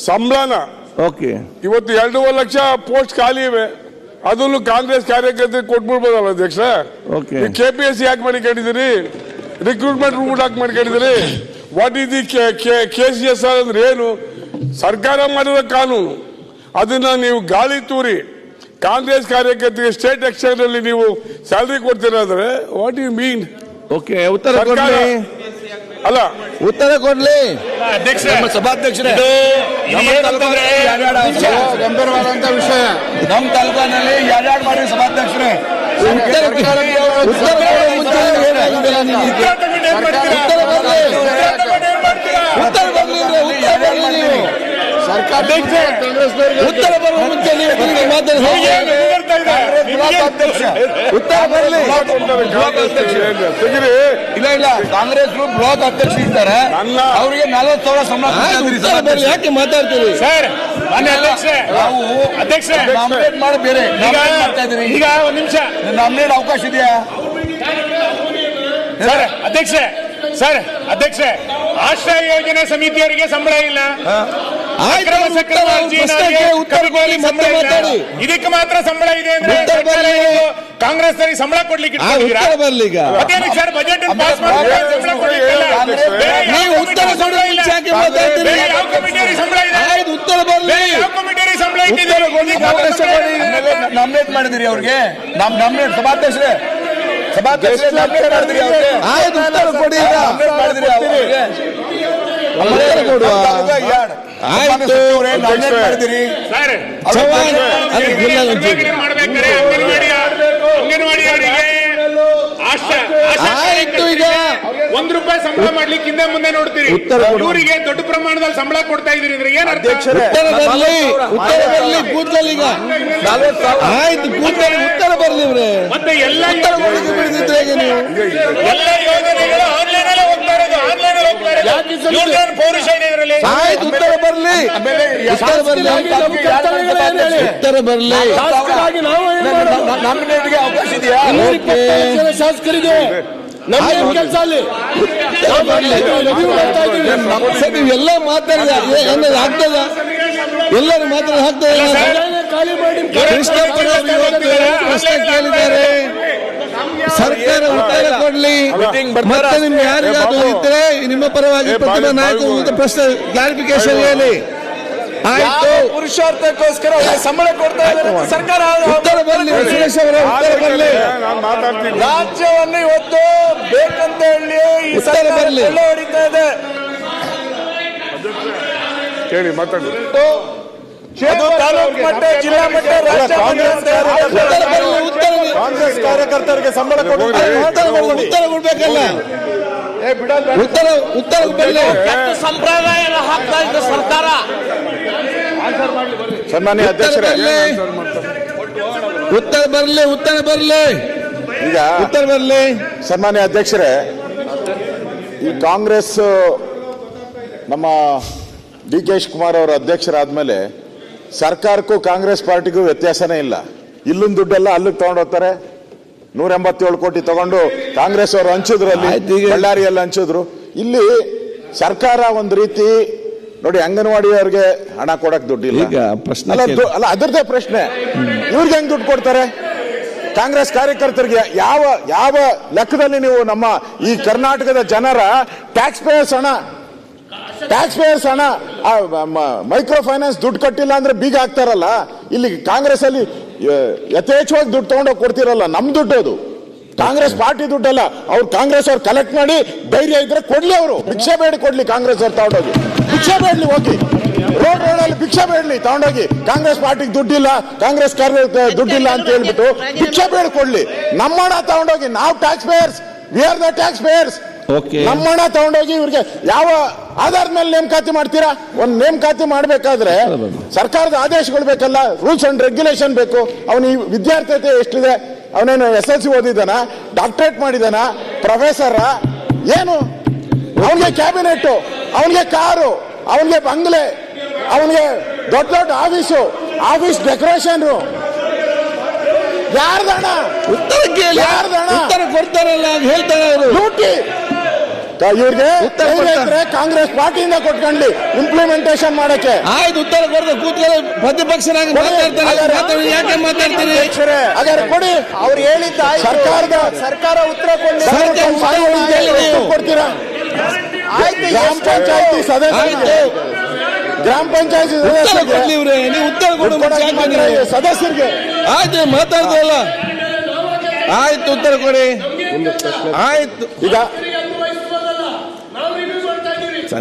ಸಂಬಳನ okay ಇವತ್ತು 2.5 lakh post ಖಾಲಿ ಇವೆ. ಅದನ್ನು ಕಾಂಗ್ರೆಸ್ ಕಾರ್ಯಕರ್ತರಿಗೆ ಕೊಟ್ಬಿಡ್ಬೋದಲ್ಲ ಅಧ್ಯಕ್ಷ. KPSC ಯಾಕೆ ಮಾಡ್ಕೊಂಡಿದ್ದೀರಿ? ರಿಕ್ರೂಟ್ಮೆಂಟ್ ರೂಟ್ ಯಾಕೆ ಮಾಡ್ಕೊಂಡಿದ್ದೀರಿ? ವಾಟ್ ಇಸ್ ದಿ KCSR ಅಂದ್ರೆ ಏನು? ಸರ್ಕಾರ ಮಾಡಿರೋ ಕಾನೂನು, ಅದನ್ನ ನೀವು ಗಾಳಿ ತೂರಿ ಕಾಂಗ್ರೆಸ್ ಕಾರ್ಯಕರ್ತರಿಗೆ ಸ್ಟೇಟ್ ಎಕ್ಸ್ಚೇಂಜ್ ಅಲ್ಲಿ ನೀವು ಸ್ಯಾಲರಿ ಕೊಡ್ತೀರಾ ಅಂದ್ರೆ ವಾಟ್ ಯು ಮೀನ್? ಓಕೆ, ಉತ್ತರ ಕೊಡ್ಲಿ. ಅಲ್ಲ, ಉತ್ತರ ಕೊಡ್ಲಿ ಅಧ್ಯಕ್ಷ, ಸಭಾಧ್ಯಕ್ಷರೇ. ಗಂಭೀರವಾದಂತ ವಿಷಯ. ನಮ್ಮ ತಾಲೂಕಿನಲ್ಲಿ ಯಾರ್ಯಾರು ಮಾಡಿ ಸಭಾಧ್ಯಕ್ಷರೇ ಉತ್ತರ ಬರುವ ಮುಂಚೆ ಉತ್ತರ ಬರಲಿ. ಇಲ್ಲ, ಕಾಂಗ್ರೆಸ್ ಬ್ಲಾಕ್ ಅಧ್ಯಕ್ಷ ಇದ್ದಾರೆ, ಅವರಿಗೆ 40,000 ಸಂಬಳ. ಯಾಕೆ ಮಾತಾಡ್ತೀರಿ ಸರ್? ನಾವು ಅಧ್ಯಕ್ಷ ನಾಮಿನೇಟ್ ಮಾಡಿ ಬೇರೆ ಮಾಡ್ತಾ ಇದ್ದೀರಿ. ಈಗ ಒಂದು ನಿಮಿಷ ನಾಮಿನೇಟ್ ಅವಕಾಶ ಇದೆಯಾ ಸರ್? ಅಧ್ಯಕ್ಷ ಆಶ್ರಯ ಯೋಜನೆ ಸಮಿತಿಯವರಿಗೆ ಸಂಬಳ ಇಲ್ಲ, ಇದಕ್ಕೆ ಮಾತ್ರ ಸಂಬಳ ಇದೆ ಅಂದ್ರೆ ಕಾಂಗ್ರೆಸ್ ಸಂಬಳ ಕೊಡ್ಲಿಕ್ಕೆ ಸರ್ ಬಜೆಟ್ ಪಾಸ್ ನಾಮಿನೇಟ್ ಮಾಡಿದಿರಿ ಅವ್ರಿಗೆ. ನಾಮಿನೇಟ್ ಸಭಾಧ್ಯಕ್ಷರೇ ಮಾಡಿದಿರಿ ಅವ್ರಿಗೆ. ಈಗ ₹1 ಸಂಬಳ ಮಾಡ್ಲಿಕ್ಕೆ ಹಿಂದೆ ಮುಂದೆ ನೋಡ್ತೀರಿ, ಇವರಿಗೆ ದೊಡ್ಡ ಪ್ರಮಾಣದಲ್ಲಿ ಸಂಬಳ ಕೊಡ್ತಾ ಇದೀರಿ ಅಂದ್ರೆ ಏನ್ ಅರ್ಥ? ಉತ್ತರ ಬರ್ಲಿ. ಮತ್ತೆ ಎಲ್ಲ ಯೋಜನೆಗಳು ಆನ್ಲೈನ್ ಅಲ್ಲೇ ಹೋಗ್ತಾ ಇರೋದು, ಆನ್ಲೈನ್ ಅಲ್ಲಿ ಹೋಗ್ತಾ ಇರೋದು. ಪೌರುಷ ಇದೆ ಇದರಲ್ಲಿ. ಉತ್ತರ ಬರ್ಲಿ. ನಾಮಿನೇಟ್ಗೆ ಅವಕಾಶ ಇದೆಯಾ? ಶಾಸಕರಿಗೆ ಕೆಲಸ ಅಲ್ಲಿ ನೀವೆಲ್ಲ ಮಾತಾಡಿದ ಆಗ್ತದ, ಎಲ್ಲರೂ ಮಾತಾಡಿ ಆಗ್ತದೆ. ಪ್ರಶ್ನೆ ಕೇಳಿದ್ದಾರೆ, ಸರ್ಕಾರ ಉತ್ತರ ಕೊಡ್ಲಿ. ಮತ್ತೆ ನಿಮ್ಗೆ ಯಾರಿಗಾದ್ರು ಇದ್ರೆ ನಿಮ್ಮ ಪರವಾಗಿ ಪ್ರತಿಭಾ ನಾಯಕರು ಪ್ರಶ್ನೆ ಕ್ಲಾರಿಫಿಕೇಶನ್ ಹೇಳಿ. ಆಯ್ತು, ಪುರುಷಾರ್ಥಕ್ಕೋಸ್ಕರ ಸಂಬಳ ಕೊಡ್ತಾ ಇದ್ದಾರೆ ಸರ್ಕಾರ. ಉತ್ತರ ಬರಲಿ. ಸುರೇಶ್ ಅವರ ಉತ್ತರ ಬರಲಿ. ರಾಜ್ಯವನ್ನು ಇವತ್ತು ಬೇಕಂತ ಹೇಳಿ ಈ ಸರ್ಕಾರ ಹೊಡಿತಾ ಇದೆ. ಕೇಳಿ ಮಾತಾಡಿ. ತಾಲೂಕು ಮಟ್ಟ, ಜಿಲ್ಲಾ ಮಟ್ಟ, ರಾಜ್ಯ ಕಾಂಗ್ರೆಸ್ ಕಾರ್ಯಕರ್ತರಿಗೆ ಸಂಬಳ ಉತ್ತರ ಕೊಡ್ಬೇಕಲ್ಲ. ಉತ್ತರ ಬರಲಿ. ಸಂಪ್ರದಾಯ ಹಾಕ್ತಾ ಇದ್ದ ಸರ್ಕಾರ. ಸನ್ಮಾನ್ಯ ಅಧ್ಯಕ್ಷರೇ, ಉತ್ತರ ಬರಲಿ. ಈಗ ಉತ್ತರ ಬರಲಿ. ಸನ್ಮಾನ್ಯ ಅಧ್ಯಕ್ಷರೇ, ಈ ಕಾಂಗ್ರೆಸ್ ನಮ್ಮ DK ಶಿವಕುಮಾರ್ ಅವರ ಅಧ್ಯಕ್ಷರಾದ್ಮೇಲೆ ಸರ್ಕಾರಕ್ಕೂ ಕಾಂಗ್ರೆಸ್ ಪಾರ್ಟಿಗೂ ವ್ಯತ್ಯಾಸನೇ ಇಲ್ಲ. ಇಲ್ಲೊಂದು ದುಡ್ಡೆಲ್ಲ ಅಲ್ಲಿಗೆ ತಗೊಂಡು ಹೋಗ್ತಾರೆ. 187 ಕೋಟಿ ತಗೊಂಡು ಕಾಂಗ್ರೆಸ್ ಅವರು ಹಂಚಿದ್ರು, ಅಲ್ಲಿ ಬಳ್ಳಾರಿಯಲ್ಲಿ ಹಂಚಿದ್ರು. ಇಲ್ಲಿ ಸರ್ಕಾರ ಒಂದು ರೀತಿ ನೋಡಿ, ಅಂಗನವಾಡಿಯವರಿಗೆ ಹಣ ಕೊಡಕ್ ದುಡ್ಡಿಲ್ಲ. ಅಲ್ಲ, ಅದರದೇ ಪ್ರಶ್ನೆ, ಇವ್ರಿಗೆ ಹೆಂಗ್ ದುಡ್ಡು ಕೊಡ್ತಾರೆ? ಕಾಂಗ್ರೆಸ್ ಕಾರ್ಯಕರ್ತರಿಗೆ ಯಾವ ಲೆಕ್ಕದಲ್ಲಿ ನೀವು ನಮ್ಮ ಈ ಕರ್ನಾಟಕದ ಜನರ ಟ್ಯಾಕ್ಸ್ ಪೇಯರ್ಸ್ ಹಣ ಮೈಕ್ರೋ ಫೈನಾನ್ಸ್ ದುಡ್ಡು ಕಟ್ಟಿಲ್ಲ ಅಂದ್ರೆ ಬೀಗ ಹಾಕ್ತಾರಲ್ಲ, ಇಲ್ಲಿ ಕಾಂಗ್ರೆಸ್ ಅಲ್ಲಿ ಯಥೇಚ್ಛವಾಗಿ ದುಡ್ಡು ತಗೊಂಡೋಗಿ ಕೊಡ್ತಿರಲ್ಲ. ನಮ್ ದುಡ್ಡು ಅದು, ಕಾಂಗ್ರೆಸ್ ಪಾರ್ಟಿ ದುಡ್ಡಲ್ಲ. ಅವ್ರು ಕಾಂಗ್ರೆಸ್ ಅವ್ರು ಕಲೆಕ್ಟ್ ಮಾಡಿ ಧೈರ್ಯ ಇದ್ರೆ ಕೊಡ್ಲಿ, ಅವರು ಭಿಕ್ಷೆ ಬೇಡಿ ಕೊಡ್ಲಿ. ಕಾಂಗ್ರೆಸ್ ಅವ್ರು ತಗೊಂಡೋಗಿ ಭಿಕ್ಷೆ ಬೇಡ್ಲಿ, ಹೋಗಿ ರೋಡಲ್ಲಿ ಭಿಕ್ಷೆ ಬೇಡ್ಲಿ ತಗೊಂಡೋಗಿ. ಕಾಂಗ್ರೆಸ್ ಪಾರ್ಟಿಗೆ ದುಡ್ಡಿಲ್ಲ, ಕಾಂಗ್ರೆಸ್ ದುಡ್ಡಿಲ್ಲ ಅಂತ ಹೇಳ್ಬಿಟ್ಟು ಭಿಕ್ಷೆ ಬೇಡ ಕೊಡ್ಲಿ. ನಮ್ಮ ಹಣ ತಗೊಂಡೋಗಿ, ನಾವು tax payers, we are the tax payers. ನಮ್ಮ ಹಣ ತಗೊಂಡೋಗಿ ಇವ್ರಿಗೆ ಯಾವ ಆಧಾರದ ಮೇಲೆ ನೇಮಕಾತಿ ಮಾಡ್ತೀರಾ? ಒಂದು ನೇಮಕಾತಿ ಮಾಡ್ಬೇಕಾದ್ರೆ ಸರ್ಕಾರದ ಆದೇಶಗಳು ಬೇಕಲ್ಲ, ರೂಲ್ಸ್ ಅಂಡ್ ರೆಗ್ಯುಲೇಷನ್ ಬೇಕು. ಅವನು ಈ ವಿದ್ಯಾರ್ಥಿತೆ ಎಷ್ಟಿದೆ? ಅವನೇನು SSLC ಓದಿದಾನ, ಡಾಕ್ಟರೇಟ್ ಮಾಡಿದಾನ, ಪ್ರೊಫೆಸರ ಏನು? ಅವನಿಗೆ ಕ್ಯಾಬಿನೆಟ್, ಅವನಿಗೆ ಕಾರು, ಅವನಿಗೆ ಬಂಗ್ಲೆ, ಅವನಿಗೆ ದೊಡ್ಡ ದೊಡ್ಡ ಆಫೀಸ್ ಡೆಕೋರೇಷನ್. ಯಾರ್ದಣ? ಉತ್ತರ ಕೊಡ್ತಾರಲ್ಲ, ಹೇಳ್ತಾರೆ ಅವರು. ಇವ್ರಿಗೆ ಕಾಂಗ್ರೆಸ್ ಪಾರ್ಟಿಯಿಂದ ಕೊಟ್ಕೊಂಡ್ಲಿ ಇಂಪ್ಲಿಮೆಂಟೇಷನ್ ಮಾಡಕ್ಕೆ. ಆಯ್ತು, ಉತ್ತರ ಕೊಡದೆ ಕೂತ್ಕೊಳ್ಳಿ. ಪ್ರತಿಪಕ್ಷನಾಗಿ ಮಾತಾಡ್ತಾರೆ, ಯಾಕೆ ಮಾತಾಡ್ತೀರಿ? ಹಾಗಾದ್ರೆ ಕೊಡಿ. ಅವ್ರು ಹೇಳಿದ್ದ ಸರ್ಕಾರ ಉತ್ತರ ಕೊಡ್ತೀರಾ? ಆಯ್ತು, ಗ್ರಾಮ ಪಂಚಾಯತಿ ಸದಸ್ಯರಿಗೆ ನೀವು ಉತ್ತರ ಕೊಡಿ ಸದಸ್ಯರಿಗೆ. ಆಯ್ತು, ಮಾತಾಡ್ತಲ್ಲ. ಆಯ್ತು, ಉತ್ತರ ಕೊಡಿ. ಆಯ್ತು, ಈಗ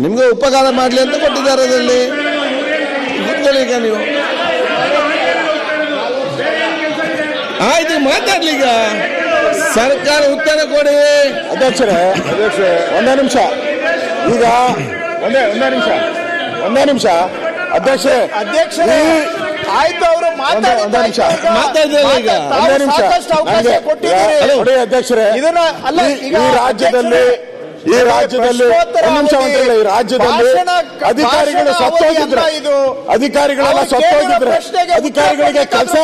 ನಿಮ್ಗೆ ಉಪಕಾರ ಮಾಡ್ಲಿ ಅಂತ ಕೊಟ್ಟಿದ್ದಾರೆ ಅದರಲ್ಲಿ. ಕೂತ್ಕೊಳ್ಳಿ ಈಗ ನೀವು. ಆಯ್ತು, ಮಾತಾಡ್ಲಿ ಈಗ. ಸರ್ಕಾರ ಉತ್ತರ ಕೊಡಿ. ಅಧ್ಯಕ್ಷರೇ ಒಂದೇ ನಿಮಿಷ. ಈಗ ಒಂದೇ ನಿಮಿಷ ಅಧ್ಯಕ್ಷರೇ ಆಯ್ತು, ಅವರು ಮಾತಾಡಿದ್ರೆ ಈಗ ಅವಕಾಶ ಕೊಟ್ಟಿದ್ದೀರಿ. ನೋಡಿ ಅಧ್ಯಕ್ಷರೇ, ಇದನ್ನ ಅಲ್ಲ, ಈಗ ಈ ರಾಜ್ಯದಲ್ಲಿ ಈ ರಾಜ್ಯದಲ್ಲಿ ಅಧಿಕಾರಿಗಳು ಸತ್ತೋಗಿದ್ರೆ ಅಧಿಕಾರಿಗಳೆಲ್ಲ ಸತ್ತೋಗಿದ್ರೆ ಅಧಿಕಾರಿಗಳಿಗೆ ಕೆಲಸ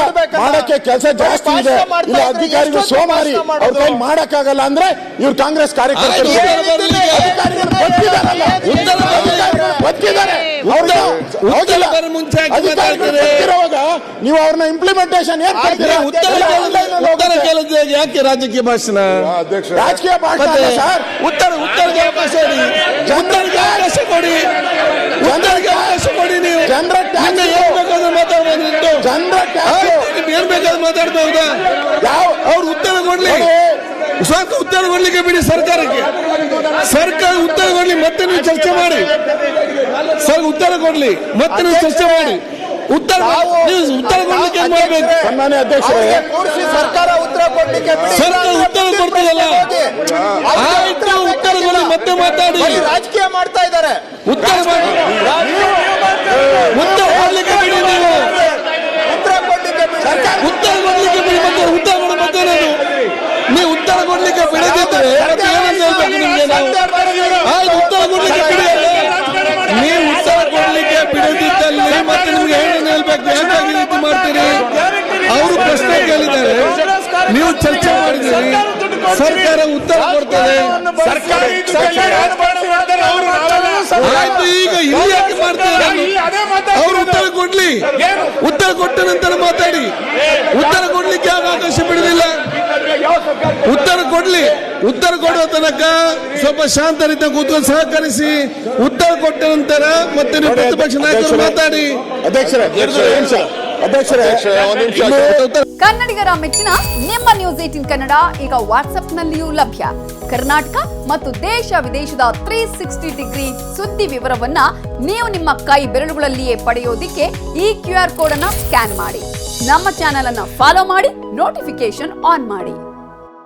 ಮಾಡಕ್ಕೆ ಕೆಲಸ ಜಾಸ್ತಿ ಇದೆ. ಇಲ್ಲ ಅಧಿಕಾರಿಗಳು ಸೋಮಾರಿ, ಅವ್ರ ಕೈ ಮಾಡಕ್ಕಾಗಲ್ಲ ಅಂದ್ರೆ ಇವ್ರು ಕಾಂಗ್ರೆಸ್ ಕಾರ್ಯಕರ್ತರು ನೀವು ಅವ್ರನ್ನ ಇಂಪ್ಲಿಮೆಂಟೇಷನ್ ಏನ್ ಮಾಡ್ತೀರಾ? ಉತ್ತರ ಕೇಳಿದ್ರೆ ಯಾಕೆ ರಾಜಕೀಯ ಭಾಷಣ? ರಾಜಕೀಯ ಭಾಷಣ ಸರ್. ಉತ್ತರಕ್ಕೆ ಅವಕಾಶ ಕೊಡಿ. ಉತ್ತರಕ್ಕೆ ಅವಕಾಶ ಕೊಡಿ. ನೀವು ನಿಮ್ಗೆ ಏನ್ ಬೇಕಾದ್ರೂ ಮಾತಾಡ್ಬೋದು. ಏನ್ ಬೇಕಾದ್ರೂ ಮಾತಾಡ್ಬಹುದಾ? ಅವ್ರು ಉತ್ತರ ಕೊಡ್ಲಿ. ಸಾಕು, ಉತ್ತರ ಕೊಡ್ಲಿಕ್ಕೆ ಬಿಡಿ ಸರ್ಕಾರಕ್ಕೆ. ಸರ್ಕಾರ ಉತ್ತರ ಕೊಡ್ಲಿ, ಮತ್ತೆ ನೀವು ಚರ್ಚೆ ಮಾಡಿ. ಸರ್ ಉತ್ತರ ಕೊಡ್ಲಿ, ಮತ್ತೆ ನೀವು ಚರ್ಚೆ ಮಾಡಿ. ಉತ್ತರ ಕೊಡ್ಲಿಕ್ಕೆ ಏನ್ ಮಾಡ್ಬೇಕು? ಸನ್ಮಾನ್ಯ ಅಧ್ಯಕ್ಷರೇ, ಸರ್ಕಾರ ಉತ್ತರ ಕೊಡ್ಲಿಕ್ಕೆ ಸರ್ಕಾರ ಉತ್ತರ ಕೊಡ್ತಿರಲ್ಲ. ಆಯ್ತು, ಉತ್ತರ ಕೊಡಿ, ಮತ್ತೆ ಮಾತಾಡಿ. ರಾಜಕೀಯ ಮಾಡ್ತಾ ಇದ್ದಾರೆ. ಉತ್ತರ ಕೊಡ್ಲಿಕ್ಕೆ ಬಿಡಿ. ನೀವು ಉತ್ತರ ಕೊಡ್ಲಿಕ್ಕೆ ಉತ್ತರ ಕೊಡ್ಲಿಕ್ಕೆ ಬಿಡಿ. ಮತ್ತೆ ಉತ್ತರ ಕೊಡಿ. ಮತ್ತೆ ನೀವು ಉತ್ತರ ಕೊಡ್ಲಿಕ್ಕೆ ಬಿಡದಿದ್ರೆ ಮತ್ತೆ ಏನಂತ ಹೇಳ್ಬೇಕು ನಿಮ್ಗೆ? ನಾವು ಆಯ್ತು, ಉತ್ತರ ಕೊಡ್ಲಿಕ್ಕೆ ಬಿಡಿ. ನೀವು ಉತ್ತರ ಕೊಡ್ಲಿಕ್ಕೆ ಬಿಡದಿದ್ದಲ್ಲಿ ಮತ್ತೆ ನಿಮ್ಗೆ ಏನಂತ ಹೇಳ್ಬೇಕು? ಯಾಕಾಗಿ ರೀತಿ ಮಾಡ್ತೀರಿ? ಅವರು ಪ್ರಶ್ನೆ ಕೇಳಿದ್ದಾರೆ, ನೀವು ಚರ್ಚೆ ಮಾಡಿದ್ದೀರಿ, ಸರ್ಕಾರ ಉತ್ತರ ಕೊಡ್ತದೆ. ಆಯ್ತು, ಈಗ ಇಲ್ಲಿ ಯಾಕೆ ಮಾಡ್ತಾರೆ? ಅವರು ಉತ್ತರ ಕೊಡ್ಲಿ. ಉತ್ತರ ಕೊಟ್ಟ ನಂತರ ಮಾತಾಡಿ. ಉತ್ತರ ಕೊಡ್ಲಿಕ್ಕೆ ಅವಕಾಶ ಬಿಡುದಿಲ್ಲ. ಉತ್ತರ ಕೊಡ್ಲಿ. ಉತ್ತರ ಕೊಡುವ ತನಕ ಸ್ವಲ್ಪ ಶಾಂತ ರೀತಿಯ ಕೂತ್ಕೊಂಡು ಸಹಕರಿಸಿ. ಉತ್ತರ ಕೊಟ್ಟ ನಂತರ ಮತ್ತೆ ನೀವು ಪ್ರತಿಪಕ್ಷ ನಾಯಕರು ಮಾತಾಡಿ. ಕನ್ನಡಿಗರ ಮೆಚ್ಚಿನ ನಿಮ್ಮ ನ್ಯೂಸ್ 18 ಕನ್ನಡ ಈಗ ವಾಟ್ಸ್ಆಪ್ನಲ್ಲಿಯೂ ಲಭ್ಯ. ಕರ್ನಾಟಕ ಮತ್ತು ದೇಶ ವಿದೇಶದ 360 ಡಿಗ್ರಿ ಸುದ್ದಿ ವಿವರವನ್ನ ನೀವು ನಿಮ್ಮ ಕೈ ಬೆರಳುಗಳಲ್ಲಿಯೇ ಪಡೆಯೋದಿಕ್ಕೆ ಈ QR ಕೋಡ್ ಅನ್ನ ಸ್ಕ್ಯಾನ್ ಮಾಡಿ. ನಮ್ಮ ಚಾನೆಲ್ ಅನ್ನ ಫಾಲೋ ಮಾಡಿ, ನೋಟಿಫಿಕೇಶನ್ ಆನ್ ಮಾಡಿ.